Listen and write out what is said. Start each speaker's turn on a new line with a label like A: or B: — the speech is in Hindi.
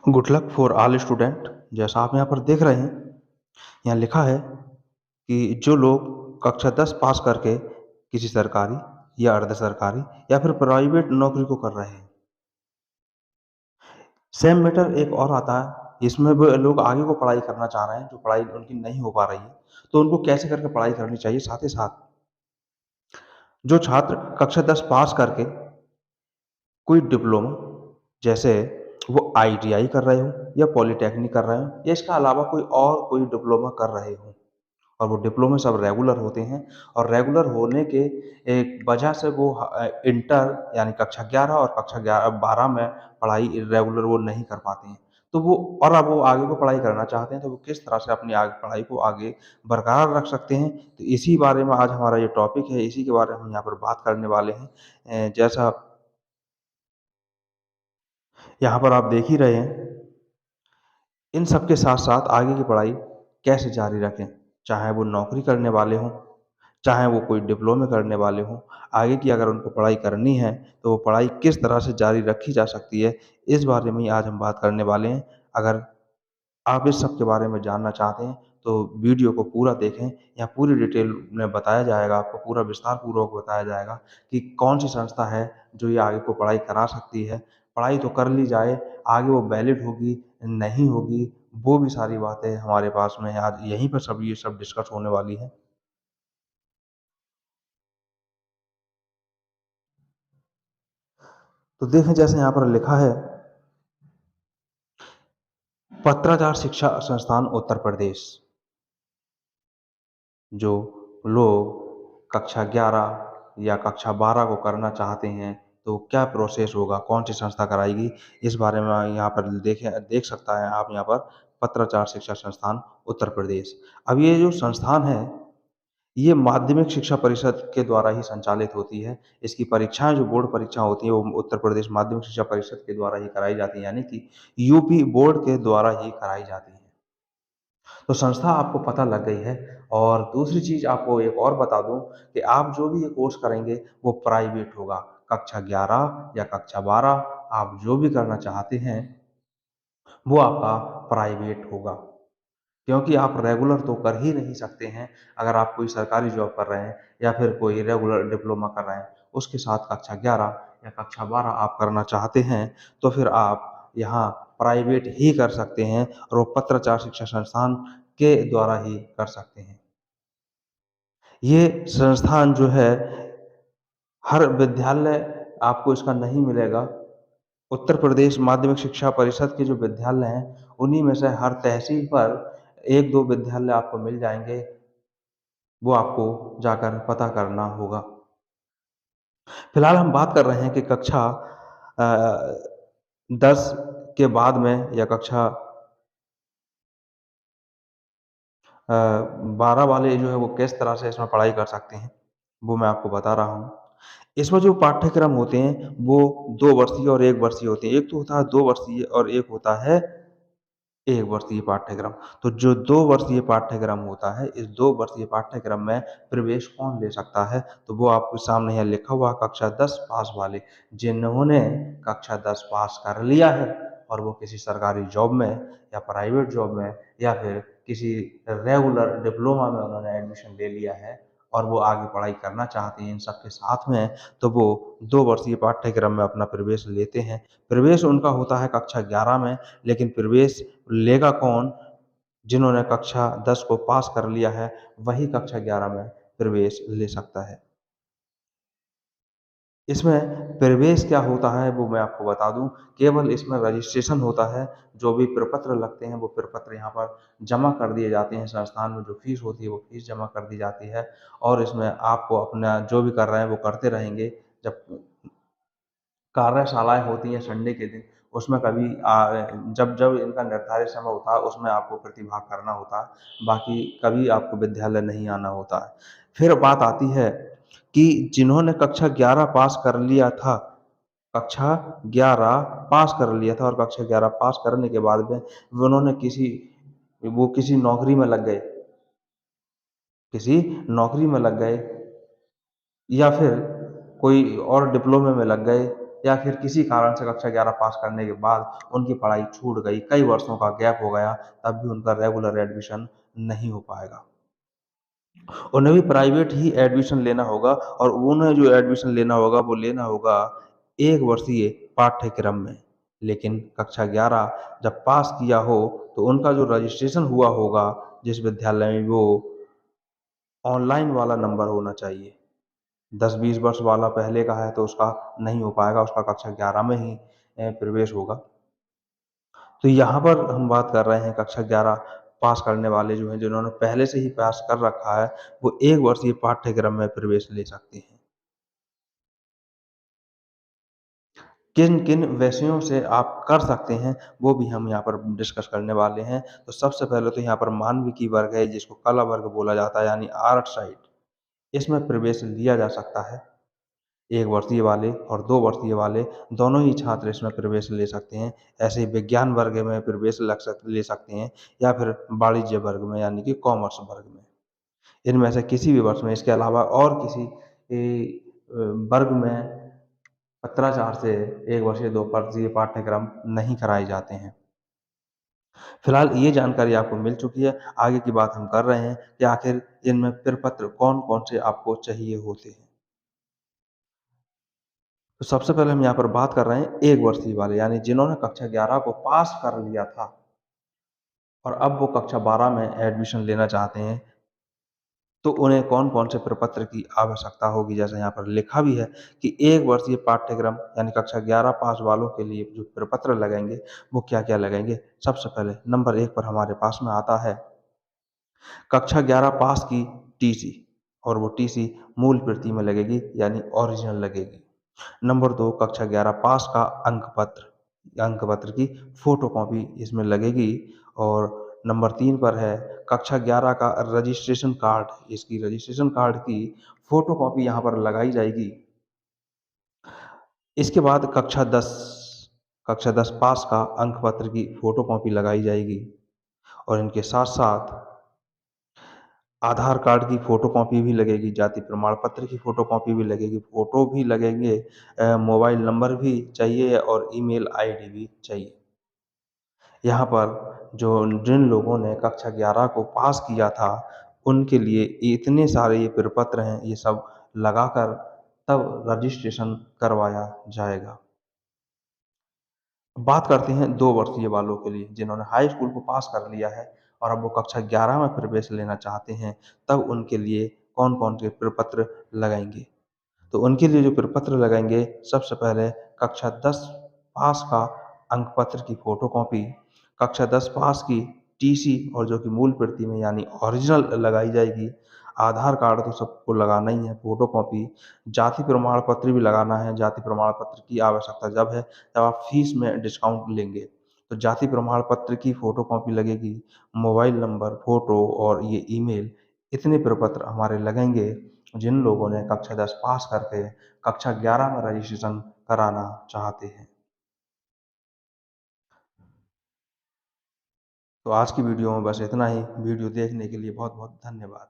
A: Good luck for all student. जैसा आप यहाँ पर देख रहे हैं, यहाँ लिखा है कि जो लोग कक्षा 10 पास करके किसी सरकारी या अर्ध सरकारी या फिर प्राइवेट नौकरी को कर रहे हैं। सेम मैटर एक और आता है, इसमें वो लोग आगे को पढ़ाई करना चाह रहे हैं, जो पढ़ाई उनकी नहीं हो पा रही है, तो उनको कैसे करके पढ़ाई करनी चाहिए। साथ ही साथ जो छात्र कक्षा 10 पास करके कोई डिप्लोमा, जैसे वो आईटीआई कर रहे हो या पॉलिटेक्निक कर रहे हो या इसके अलावा कोई डिप्लोमा कर रहे हो, और वो डिप्लोमे सब रेगुलर होते हैं, और रेगुलर होने के एक वजह से वो इंटर यानी कक्षा 11 और कक्षा 12 में पढ़ाई रेगुलर वो नहीं कर पाते हैं। तो वो, और अब वो आगे को पढ़ाई करना चाहते हैं, तो वो किस तरह से अपनी आगे पढ़ाई को आगे बरकरार रख सकते हैं, तो इसी बारे में आज हमारा ये टॉपिक है, इसी के बारे में हम यहाँ पर बात करने वाले हैं। जैसा यहाँ पर आप देख ही रहे हैं, इन सब के साथ-साथ आगे की पढ़ाई कैसे जारी रखें, चाहे वो नौकरी करने वाले हों, चाहे वो कोई डिप्लोमे करने वाले हों, आगे की अगर उनको पढ़ाई करनी है, तो वो पढ़ाई किस तरह से जारी रखी जा सकती है, इस बारे में ही आज हम बात करने वाले हैं। अगर आप इस सब के बारे में जानना चाहते हैं, तो वीडियो को पूरा देखें। यहाँ पूरी डिटेल में बताया जाएगा, आपको पूरा विस्तार पूर्वक बताया जाएगा कि कौन-सी संस्था है, जो ये आगे को पढ़ाई करा सकती है। पढ़ाई तो कर ली जाए, आगे वो वैलिड होगी, नहीं होगी, वो भी सारी बातें हमारे पास में आज यहीं पर सब ये सब डिस्कस होने वाली हैं। तो देखें, जैसे यहाँ पर लिखा है, पत्राचार शिक्षा संस्थान उत्तर प्रदेश। जो लोग कक्षा 11 या कक्षा 12 को करना चाहते हैं, तो क्या प्रोसेस होगा, कौन सी संस्था कराएगी, इस बारे में यहाँ पर देख सकता है आप यहाँ पर, पत्राचार शिक्षा संस्थान उत्तर प्रदेश। अब ये जो संस्थान है, ये माध्यमिक शिक्षा परिषद के द्वारा ही संचालित होती है। इसकी परीक्षाएँ, जो बोर्ड परीक्षा होती है, वो उत्तर प्रदेश माध्यमिक शिक्षा परिषद के द्वारा ही कराई जाती है, यानी कि यूपी बोर्ड के द्वारा ही कराई जाती है। तो संस्था आपको पता लग गई है, और दूसरी चीज़ आपको एक और बता दूँ कि आप जो भी ये कोर्स करेंगे, वो प्राइवेट होगा। कक्षा 11 या कक्षा 12 आप जो भी करना चाहते हैं, वो आपका प्राइवेट होगा। क्योंकि आप रेगुलर तो कर ही नहीं सकते हैं। अगर आप कोई सरकारी जॉब कर रहे हैं या फिर कोई रेगुलर डिप्लोमा कर रहे हैं, उसके साथ कक्षा 11 या कक्षा 12 आप करना चाहते हैं, तो फिर आप यहाँ प्राइवेट ही कर सकते हैं, और वो पत्राचार शिक्षा संस्थान के द्वारा ही कर सकते हैं। ये संस्थान जो है, हर विद्यालय आपको इसका नहीं मिलेगा। उत्तर प्रदेश माध्यमिक शिक्षा परिषद के जो विद्यालय हैं, उन्हीं में से हर तहसील पर 1-2 विद्यालय आपको मिल जाएँगे, वो आपको जाकर पता करना होगा। फिलहाल हम बात कर रहे हैं कि कक्षा 10 के बाद में या कक्षा 12 वाले जो है, वो किस तरह से इसमें पढ़ाई कर सकते हैं, वो मैं आपको बता रहा हूँ। इसमें जो पाठ्यक्रम होते हैं, वो 2 वर्षीय और 1 वर्षीय होते हैं। एक तो होता है 2 वर्षीय और एक होता है 1 वर्षीय पाठ्यक्रम। तो जो 2 वर्षीय पाठ्यक्रम होता है, इस 2 वर्षीय पाठ्यक्रम में प्रवेश कौन ले सकता है? तो वो आपके सामने यहाँ लिखा हुआ, कक्षा 10 पास वाले, जिन्होंने कक्षा 10 पास कर लिया है और वो किसी सरकारी जॉब में या प्राइवेट जॉब में या फिर किसी रेगुलर डिप्लोमा में उन्होंने एडमिशन ले लिया है, और वो आगे पढ़ाई करना चाहते हैं इन सब के साथ में, तो वो 2 वर्षीय पाठ्यक्रम में अपना प्रवेश लेते हैं। प्रवेश उनका होता है कक्षा 11 में, लेकिन प्रवेश लेगा कौन? जिन्होंने कक्षा 10 को पास कर लिया है, वही कक्षा 11 में प्रवेश ले सकता है। इसमें प्रवेश क्या होता है, वो मैं आपको बता दूँ। केवल इसमें रजिस्ट्रेशन होता है, जो भी प्रपत्र लगते हैं, वो प्रपत्र यहाँ पर जमा कर दिए जाते हैं। संस्थान में जो फ़ीस होती है, वो फ़ीस जमा कर दी जाती है, और इसमें आपको अपना जो भी कर रहे हैं, वो करते रहेंगे। जब कार्यशालाएँ होती हैं संडे के दिन, उसमें कभी जब जब इनका निर्धारित समय होता है, उसमें आपको प्रतिभाग करना होता है, बाकी कभी आपको विद्यालय नहीं आना होता है। फिर बात आती है कि जिन्होंने कक्षा 11 पास कर लिया था, कक्षा 11 पास कर लिया था, और कक्षा 11 पास करने के बाद में उन्होंने किसी नौकरी में लग गए, किसी नौकरी में लग गए, या फिर कोई और डिप्लोमे में लग गए, या फिर किसी कारण से कक्षा 11 पास करने के बाद उनकी पढ़ाई छूट गई, कई वर्षों का गैप हो गया, तब भी उनका रेगुलर एडमिशन नहीं हो पाएगा। उन्हें भी प्राइवेट ही एडमिशन लेना होगा और उन्हें जो एडमिशन लेना होगा वो लेना होगा 1 वर्षीय पाठ्यक्रम में। लेकिन कक्षा 11 जब पास किया हो तो उनका जो रजिस्ट्रेशन हुआ होगा जिस विद्यालय में वो ऑनलाइन वाला नंबर होना चाहिए। 10-20 वर्ष वाला पहले का है तो उसका नहीं हो पाएगा, उसका कक्षा 11 में ही प्रवेश होगा। तो यहाँ पर हम बात कर रहे हैं कक्षा 11 पास करने वाले जो हैं, जिन्होंने पहले से ही पास कर रखा है, वो 1 वर्षीय पाठ्यक्रम में प्रवेश ले सकते हैं। किन-किन विषयों से आप कर सकते हैं, वो भी हम यहाँ पर डिस्कस करने वाले हैं। तो सबसे पहले तो यहाँ पर मानविकी वर्ग है, जिसको कला वर्ग बोला जाता है, यानी आर्ट साइड। इसमें प्रवेश लिया जा सकता है। 1 वर्षीय वाले और 2 वर्षीय वाले दोनों ही छात्र इसमें प्रवेश ले सकते हैं। ऐसे ही विज्ञान वर्ग में प्रवेश ले सकते हैं या फिर वाणिज्य वर्ग में यानी कि कॉमर्स वर्ग में। इनमें से किसी भी वर्ष में इसके अलावा और किसी वर्ग में पत्राचार से 1 वर्षीय 2 वर्षीय पाठ्यक्रम नहीं कराए जाते हैं। फिलहाल ये जानकारी आपको मिल चुकी है। आगे की बात हम कर रहे हैं कि आखिर इनमें प्रपत्र कौन-कौन से आपको चाहिए होते हैं। तो सबसे पहले हम यहाँ पर बात कर रहे हैं 1 वर्षीय वाले, यानी जिन्होंने कक्षा 11 को पास कर लिया था और अब वो कक्षा 12 में एडमिशन लेना चाहते हैं, तो उन्हें कौन-कौन से प्रपत्र की आवश्यकता होगी। जैसे यहाँ पर लिखा भी है कि 1 वर्षीय पाठ्यक्रम यानी कक्षा 11 पास वालों के लिए जो प्रपत्र लगेंगे, वो क्या-क्या लगेंगे। सबसे पहले नंबर 1 पर हमारे पास में आता है कक्षा 11 पास की टीसी, और वो टीसी मूल प्रति में लगेगी यानी ओरिजिनल लगेगी। नंबर 2 कक्षा 11 पास का अंक पत्र, अंक पत्र की फ़ोटोकॉपी इसमें लगेगी। और नंबर 3 पर है कक्षा 11 का रजिस्ट्रेशन कार्ड, इसकी रजिस्ट्रेशन कार्ड की फ़ोटोकॉपी यहाँ पर लगाई जाएगी। इसके बाद कक्षा 10 पास का अंक पत्र की फ़ोटोकॉपी लगाई जाएगी और इनके साथ-साथ आधार कार्ड की फ़ोटोकॉपी भी लगेगी, जाति प्रमाण पत्र की फ़ोटोकॉपी भी लगेगी, फ़ोटो भी लगेंगे, मोबाइल नंबर भी चाहिए और ईमेल आईडी भी चाहिए। यहाँ पर जिन लोगों ने कक्षा 11 को पास किया था, उनके लिए इतने सारे ये प्रपत्र हैं, ये सब लगाकर तब रजिस्ट्रेशन करवाया जाएगा। बात करते हैं 2 वर्षीय वालों के लिए, जिन्होंने हाई स्कूल को पास कर लिया है और अब वो कक्षा 11 में प्रवेश लेना चाहते हैं, तब उनके लिए कौन-कौन से प्रपत्र लगाएँगे। तो उनके लिए जो प्रपत्र लगाएँगे, सबसे पहले कक्षा 10 पास का अंक पत्र की फ़ोटोकॉपी, कक्षा 10 पास की टीसी और जो कि मूल प्रति में यानी ओरिजिनल लगाई जाएगी। आधार कार्ड तो सबको लगाना ही है, फ़ोटोकॉपी, जाति प्रमाण पत्र भी लगाना है। जाति प्रमाण पत्र की आवश्यकता जब है, जब आप फ़ीस में डिस्काउंट लेंगे। तो जाति प्रमाण पत्र की फ़ोटोकॉपी लगेगी, मोबाइल नंबर, फ़ोटो और ये ईमेल, इतने प्रपत्र हमारे लगेंगे जिन लोगों ने कक्षा 10 पास करके कक्षा 11 में रजिस्ट्रेशन कराना चाहते हैं। तो आज की वीडियो में बस इतना ही। वीडियो देखने के लिए बहुत-बहुत धन्यवाद।